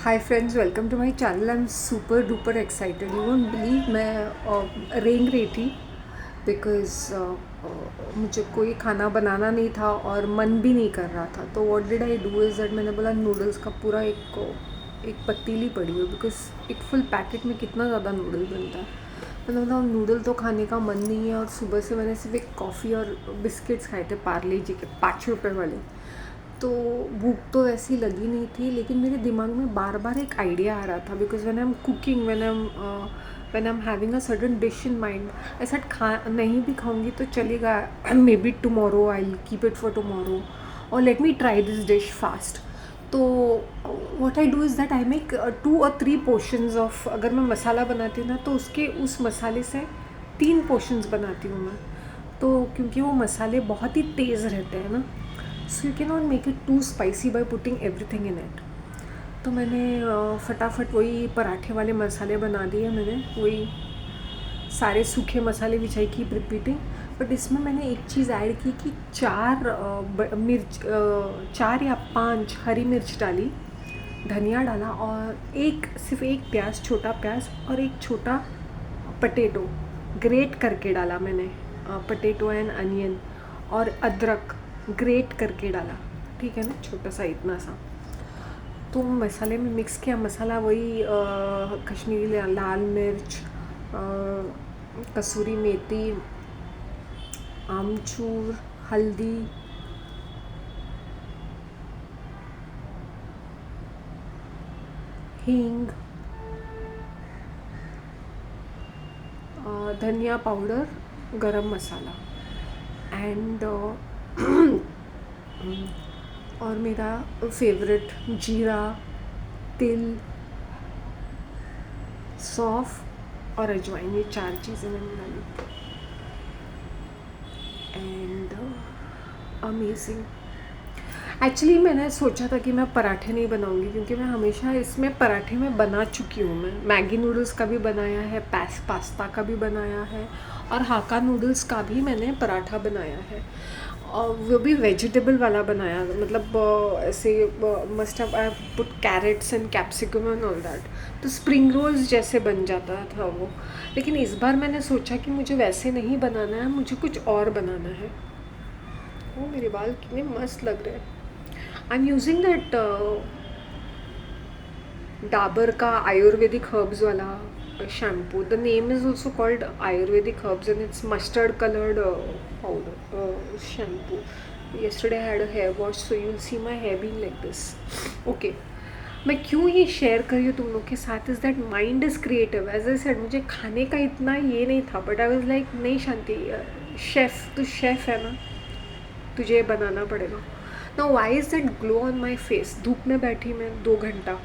Hi friends, welcome to my channel. I am super duper excited. You won't believe, मैं रेंग रही थी because मुझे कोई खाना बनाना नहीं था और मन भी नहीं कर रहा था। तो what did I do is that मैंने बोला नूडल्स का पूरा एक पतीली पड़ी हुई, बिकॉज एक फुल पैकेट में कितना ज़्यादा नूडल बनता है। मैंने बोला नूडल तो खाने का मन नहीं है, और सुबह से मैंने सिर्फ एक कॉफ़ी और बिस्किट्स खाए थे पार्ले जी के 5 रुपए वाले। तो भूख तो ऐसी लगी नहीं थी, लेकिन मेरे दिमाग में बार बार एक आइडिया आ रहा था because when I am cooking, when I am having a certain dish in mind, ऐसा खा नहीं भी खाऊंगी तो चलेगा, may be tomorrow I keep it for tomorrow, और let me try this dish fast. तो what I do is that I make 2 or 3 portions of, अगर मैं मसाला बनाती हूँ ना तो उसके उस मसाले से 3 पोर्शंस बनाती हूँ मैं। तो क्योंकि वो मसाले बहुत ही तेज़ रहते हैं ना, so you can not make it too spicy by putting everything in it. तो मैंने फटाफट वही पराठे वाले मसाले बना दिए। मैंने वही सारे सूखे मसाले विच आई कीप रिपीटिंग, बट इसमें मैंने एक चीज़ ऐड की कि 4 या 5 हरी मिर्च डाली, धनिया डाला, और सिर्फ एक प्याज, छोटा प्याज, और एक छोटा पटेटो ग्रेट करके डाला मैंने, पटेटो एंड अनियन, और अदरक ग्रेट करके डाला। ठीक है ना, छोटा सा इतना सा। तो मसाले में मिक्स किया। मसाला वही कश्मीरी लाल मिर्च, कसूरी मेथी, आमचूर, हल्दी, हींग, धनिया पाउडर, गरम मसाला, एंड और मेरा फेवरेट जीरा, तिल, सौंफ और अजवाइन, ये 4 चीज़ें मैंने डाली। And amazing. एक्चुअली मैंने सोचा था कि मैं पराठे नहीं बनाऊंगी, क्योंकि मैं हमेशा इसमें पराठे में बना चुकी हूँ। मैं मैगी नूडल्स का भी बनाया है, पास्ता का भी बनाया है, और हाका नूडल्स का भी मैंने पराठा बनाया है, और वो भी वेजिटेबल वाला बनाया, मतलब ऐसे must have I put carrots and capsicum and all that, तो स्प्रिंग रोल्स जैसे बन जाता था वो। लेकिन इस बार मैंने सोचा कि मुझे वैसे नहीं बनाना है, मुझे कुछ और बनाना है। वो मेरे बाल कितने मस्त लग रहे हैं। I am using that Dabur का आयुर्वेदिक हर्ब्स वाला shampoo. The name is also called Ayurvedic Herbs, and it's mustard colored powder shampoo. Yesterday I had a hair wash, so you'll see my hair being like this. Okay. मैं क्यों ये share कर रही हूँ तुम लोग के साथ, is that mind is creative. As I said, मुझे खाने का इतना ये नहीं था, बट आई वाज लाइक नहीं शांति, शेफ़ तू शेफ़ है ना, तुझे ये बनाना पड़ेगा। Now why is that glow on my face? धूप में बैठी मैं 2 घंटा,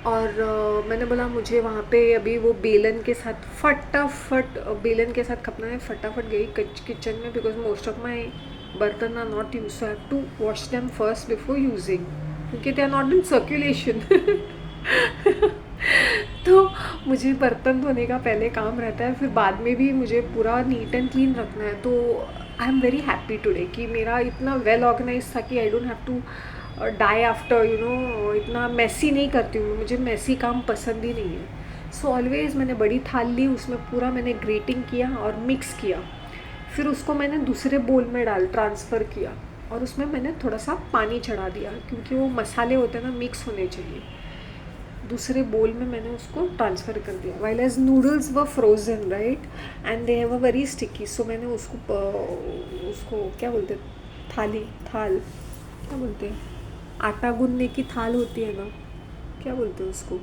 और मैंने बोला मुझे वहाँ पे अभी वो बेलन के साथ फटाफट बेलन के साथ खपना है। फटाफट गई किचन में, बिकॉज मोस्ट ऑफ माई बर्तन are not use, so have to wash them first before using, क्योंकि they are not in circulation. तो मुझे बर्तन धोने का पहले काम रहता है, फिर बाद में भी मुझे पूरा नीट एंड क्लीन रखना है। तो I am very happy today कि मेरा इतना वेल ऑर्गेनाइज था कि I don't have to die after, you know, इतना मैसी नहीं करती हूँ, मुझे मैसी काम पसंद ही नहीं है। सो ऑलवेज़ मैंने बड़ी थाल ली, उसमें पूरा मैंने ग्रेटिंग किया और मिक्स किया, फिर उसको मैंने दूसरे बोल में ट्रांसफ़र किया, और उसमें मैंने थोड़ा सा पानी चढ़ा दिया, क्योंकि वो मसाले होते हैं ना, मिक्स होने चाहिए। दूसरे बोल में मैंने उसको ट्रांसफ़र कर दिया। वाइल एज नूडल्स व frozen, right, and they have a very sticky, so मैंने उसको क्या बोलते हैं, थाल क्या बोलते हैं, आटा गूंदने की थाल होती है ना, क्या बोलते हैं उसको,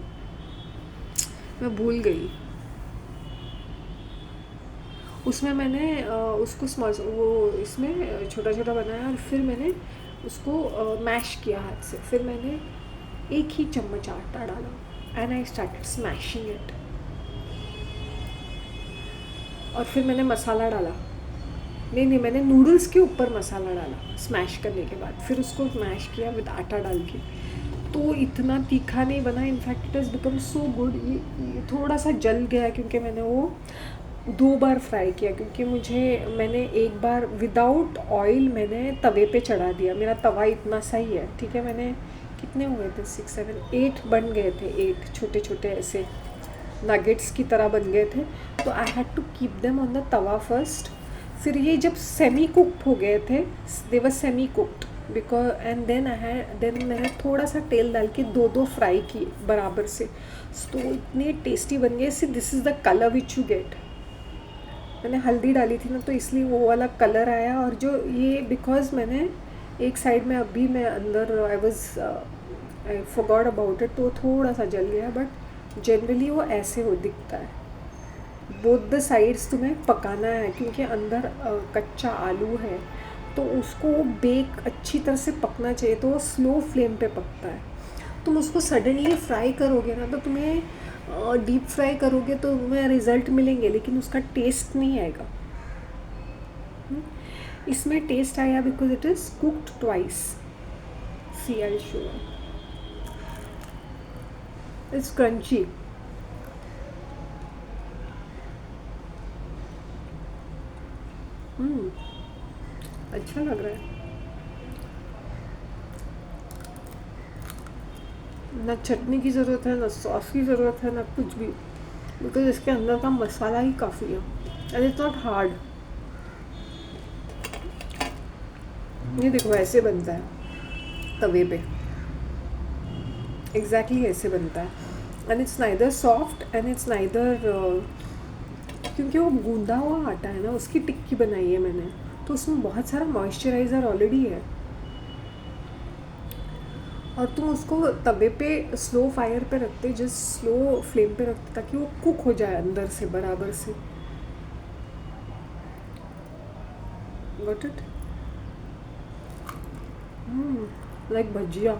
मैं भूल गई। उसमें मैंने उसको वो इसमें छोटा छोटा बनाया, और फिर मैंने उसको मैश किया हाथ से। फिर मैंने एक ही चम्मच आटा डाला, and I started smashing it, और फिर मैंने मसाला डाला। नहीं, मैंने नूडल्स के ऊपर मसाला डाला स्मैश करने के बाद, फिर उसको मैश किया विद आटा डाल के। तो इतना तीखा नहीं बना, in fact it is become so good. ये थोड़ा सा जल गया क्योंकि मैंने वो 2 बार फ्राई किया, क्योंकि मैंने एक बार विदाउट ऑयल मैंने तवे पे चढ़ा दिया। मेरा तवा इतना सा ही है, ठीक है, मैंने कितने हुए थे, 6 7 8 बन गए थे, 8 छोटे छोटे ऐसे नगेट्स की तरह बन गए थे। तो I had to keep them on the tawa first. फिर ये जब सेमी कुक्ड हो गए थे, they were semi cooked because, and then मैंने थोड़ा सा तेल डाल के दो फ्राई किए बराबर से। तो इतने टेस्टी बन गए। See this is the colour which you get. मैंने हल्दी डाली थी ना, तो इसलिए वो वाला कलर आया। और जो ये बिकॉज मैंने एक साइड में अभी मैं अंदर आई फॉरगॉट अबाउट इट, तो थोड़ा सा जल गया, बट जनरली वो ऐसे हो दिखता है। बोथ द साइड्स तुम्हें पकाना है, क्योंकि अंदर कच्चा आलू है, तो उसको बेक अच्छी तरह से पकना चाहिए, तो वो स्लो फ्लेम पे पकता है। तुम उसको सडनली फ्राई करोगे ना, तो तुम्हें डीप फ्राई करोगे तो तुम्हें रिज़ल्ट मिलेंगे, लेकिन उसका टेस्ट नहीं आएगा। इसमें टेस्ट आया because it is cooked twice. See I show it's crunchy. अच्छा लग रहा है। ना चटनी की ज़रूरत है, ना सॉस की ज़रूरत है, ना कुछ भी, बिकॉज इसके अंदर का मसाला ही काफ़ी है एंड इट्स नॉट हार्ड। ये देखो ऐसे बनता है तवे पे, एग्जैक्टली ऐसे बनता है। And it's neither soft and it's neither, क्योंकि वो गूंदा हुआ आटा है ना, उसकी टिक्की बनाई है मैंने, तो उसमें बहुत सारा मॉइस्चराइज़र ऑलरेडी है। और तुम उसको तवे पे स्लो फायर पे रखते, जस्ट स्लो फ्लेम पे रखते, ताकि वो कुक हो जाए अंदर से बराबर से। Got it? लाइक भजिया,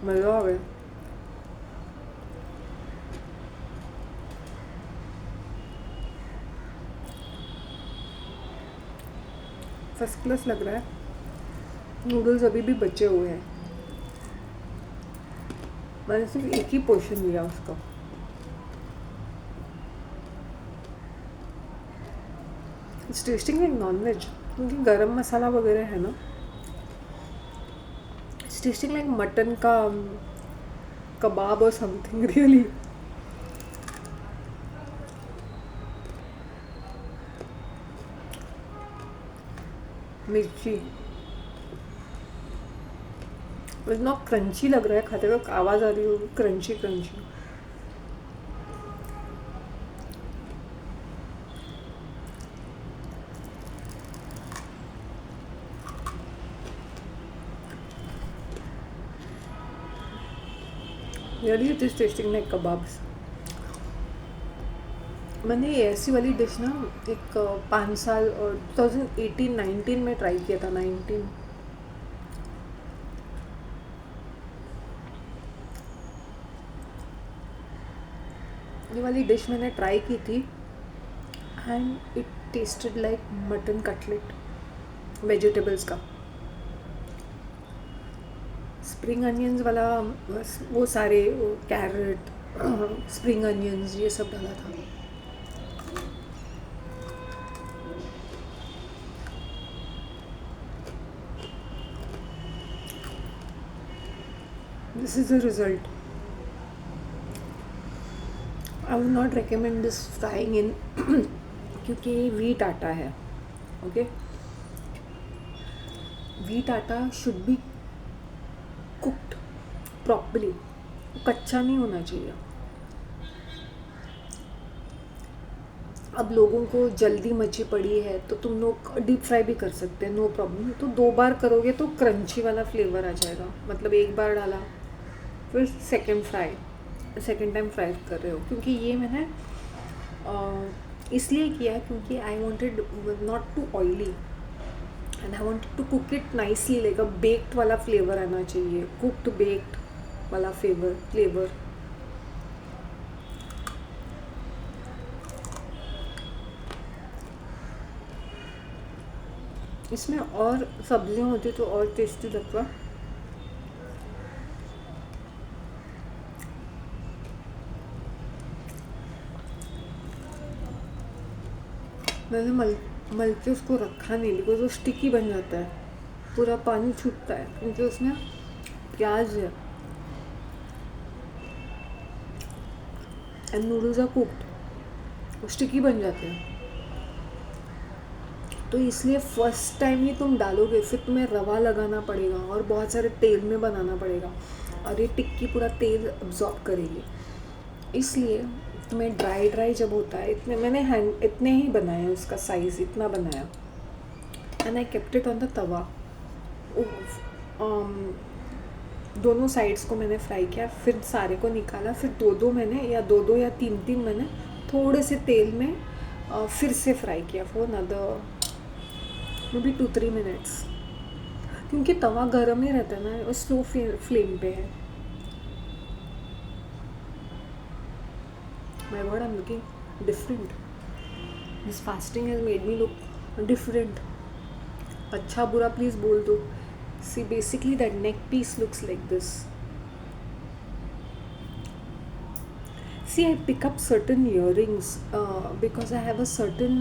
मज़ा आ गया। फर्स्ट क्लास लग रहा है। नूडल्स अभी भी बचे हुए हैं, मैंने सिर्फ एक ही पोर्शन लिया उसका। It's tasting like non veg, क्योंकि गरम मसाला वगैरह है ना। इट्स टेस्टिंग लाइक मटन का कबाब और समथिंग रियली। मिर्ची इतना क्रंची लग रहा है, खाते वक्त आवाज़ आ रही होगी crunchy crunchy. Really it is testing like kebabs. मैंने ये ऐसी वाली डिश ना एक 5 साल और 2018-19 में ट्राई किया था। 19 ये वाली डिश मैंने ट्राई की थी and it tested like mutton cutlet vegetables का। स्प्रिंग अनियंस वाला, बस वो सारे कैरेट स्प्रिंग अनियंस ये सब डाला था। This is the result. I would not recommend this frying in क्योंकि वीट आटा है। Okay, wheat atta should be cooked properly, कच्चा नहीं होना चाहिए। अब लोगों को जल्दी मची पड़ी है, तो तुम लोग डीप फ्राई भी कर सकते हैं, नो प्रॉब्लम। तो 2 बार करोगे तो क्रंची वाला फ्लेवर आ जाएगा। मतलब एक बार डाला, फिर सेकेंड टाइम फ्राई कर रहे हो। क्योंकि ये मैंने इसलिए किया है क्योंकि I wanted not to oily and I wanted to cook it nicely, like a baked वाला फ्लेवर आना चाहिए, कुक्ड बेक्ड वाला फ्लेवर। इसमें और सब्जियां होती तो और टेस्टी लगता। मैंने मल के उसको रखा नहीं, बिकॉज वो स्टिकी बन जाता है, पूरा पानी छूटता है, क्योंकि उसमें प्याज है and noodles are cooked, sticky बन जाते हैं। तो इसलिए फर्स्ट टाइम ही तुम डालोगे, फिर तुम्हें रवा लगाना पड़ेगा और बहुत सारे तेल में बनाना पड़ेगा, और ये टिक्की पूरा तेल अब्जॉर्ब करेगी। इसलिए तुम्हें ड्राई ड्राई जब होता है, इतने मैंने इतने ही बनाया, उसका साइज़ इतना बनाया, and I kept it on the tawa. दोनों साइड्स को मैंने फ्राई किया, फिर सारे को निकाला, फिर दो मैंने या दो या तीन मैंने थोड़े से तेल में फिर से फ्राई किया for another may be 2-3 minutes, क्योंकि तवा गर्म ही रहता है ना, और स्लो फ्लेम पे है। My God, I am looking different, this fasting has made me look different. अच्छा बुरा प्लीज़ बोल दो। See, basically that neck piece looks like this. See, I pick up certain earrings because I have a certain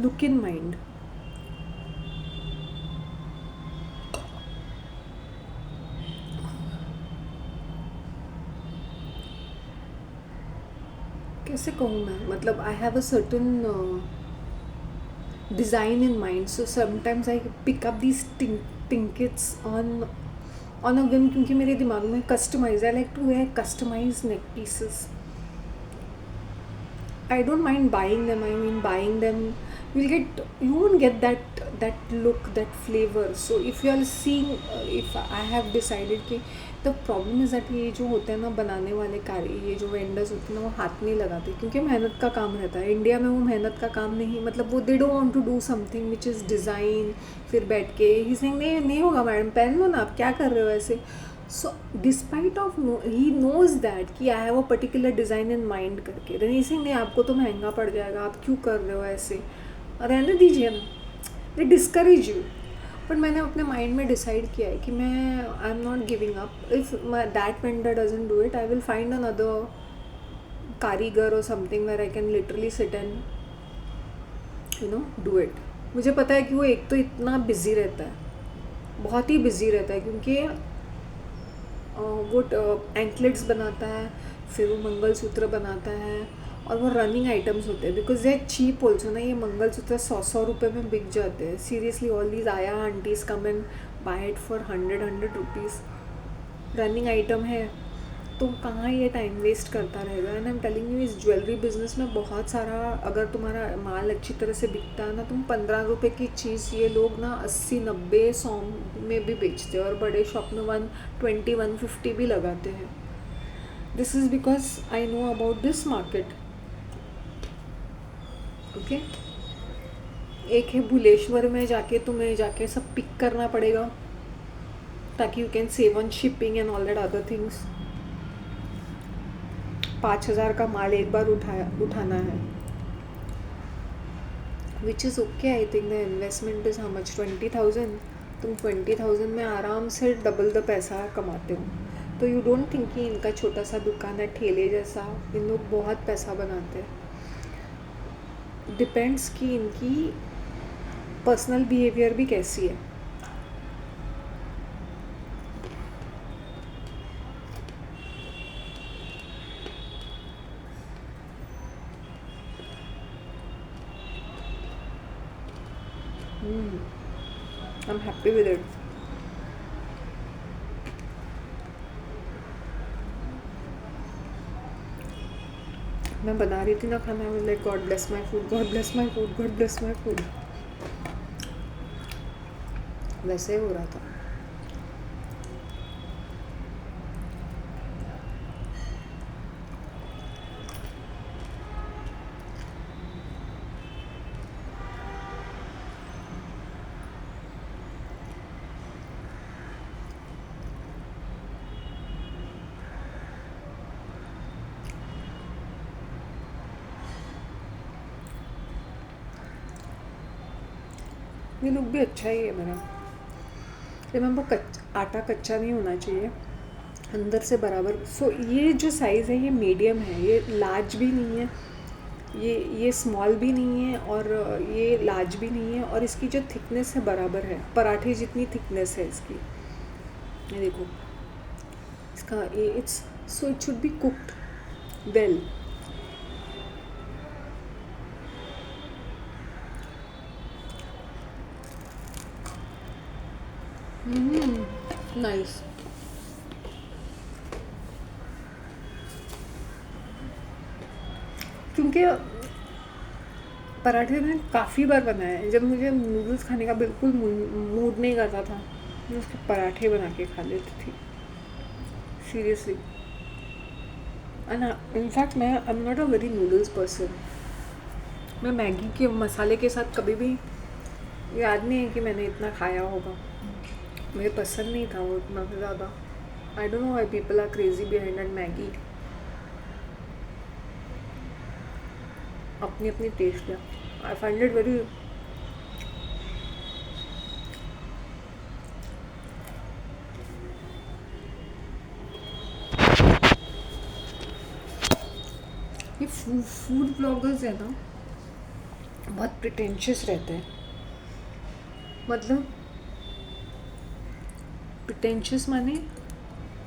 look in mind. कैसे कहूँ मैं, मतलब I have a certain design in mind, so sometimes I pick up these trinkets on a whim, क्योंकि मेरे दिमाग में customize, I like to wear customized neck pieces. I don't mind buying them. I mean, buying them, you won't get that look, that flavor. So if you are seeing, if I have decided कि the problem is that ये जो होते हैं ना बनाने वाले ये जो वेंडर्स होते हैं ना, वो हाथ नहीं लगाते, क्योंकि मेहनत का काम रहता है। इंडिया में वो मेहनत का काम नहीं, मतलब वो they don't want to do something which is design, फिर बैठ के ही सेइंग नहीं होगा मैडम, पहन लो ना, आप क्या कर रहे हो ऐसे। So despite of he knows that कि I have a particular design in mind करके, देन ही सेइंग नहीं, आपको तो महंगा पड़ जाएगा, आप क्यों कर रहे हो ऐसे, रहने दीजिए ना, दे डिस्करेज यू। बट मैंने अपने माइंड में डिसाइड किया है कि मैं I am not giving up. If that vendor doesn't do it, I will find another कारीगर और something where I can literally sit and do it. मुझे पता है कि वो एक तो इतना बिजी रहता है, बहुत ही बिजी रहता है, क्योंकि वो एंकलेट्स बनाता है, फिर वो मंगलसूत्र बनाता है, और वो रनिंग आइटम्स होते हैं, because they are cheap also ना। ये मंगलसूत्र 100 रुपये में बिक जाते हैं। Seriously, all these aaya aunties come and buy it for 100 rupees. Running item है, तो कहाँ ये टाइम वेस्ट करता रहेगा। And I am telling you, इस ज्वेलरी बिजनेस में बहुत सारा, अगर तुम्हारा माल अच्छी तरह से बिकता है ना, तुम 15 रुपये की चीज़ ये लोग ना 80, 90, 100 में भी बेचते हैं, और बड़े शॉप में 120, 150 भी लगाते हैं। This is because I know about this market. Okay, एक है भुलेश्वर में तुम्हें जाके सब पिक करना पड़ेगा, ताकि you can save on shipping and all that other things. 5,000 का माल एक बार उठाना है, which is okay. I think the investment is how much, 20,000। तुम 20,000 में आराम से डबल द पैसा कमाते हो। तो यू डोंट थिंक कि इनका छोटा सा दुकान है ठेले जैसा, इन लोग बहुत पैसा बनाते हैं। डिपेंड्स कि इनकी पर्सनल बिहेवियर भी कैसी है। I am happy with it. मैं बना रही थी ना खाना, I was like God bless my food, God bless my food, God bless my food, वैसे हो रहा था। ये लुक भी अच्छा ही है मेरा। रिमेंबर, आटा कच्चा नहीं होना चाहिए, अंदर से बराबर। सो ये जो साइज़ है ये मीडियम है, ये लार्ज भी नहीं है, ये स्मॉल भी नहीं है, और ये लार्ज भी नहीं है, और इसकी जो थिकनेस है बराबर है, पराठे जितनी थिकनेस है इसकी। ये देखो इसका it's so it should be cooked well. Nice. क्योंकि पराठे मैंने काफ़ी बार बनाए हैं. जब मुझे नूडल्स खाने का बिल्कुल मूड नहीं करता था, मैं उसके पराठे बना के खा लेती थी, सीरियसली. एंड इनफैक्ट मैं I am not a very noodles person. मैं मैगी के मसाले के साथ कभी भी, याद नहीं है कि मैंने इतना खाया होगा. मुझे पसंद नहीं था वो इतना ज़्यादा. I don't know why people are crazy behind that Maggi. अपनी अपनी टेस्ट है. I find it very. ये फूड ब्लॉगर्स है ना, बहुत प्रिटेंशियस रहते हैं. मतलब प्रिटेंशियस माने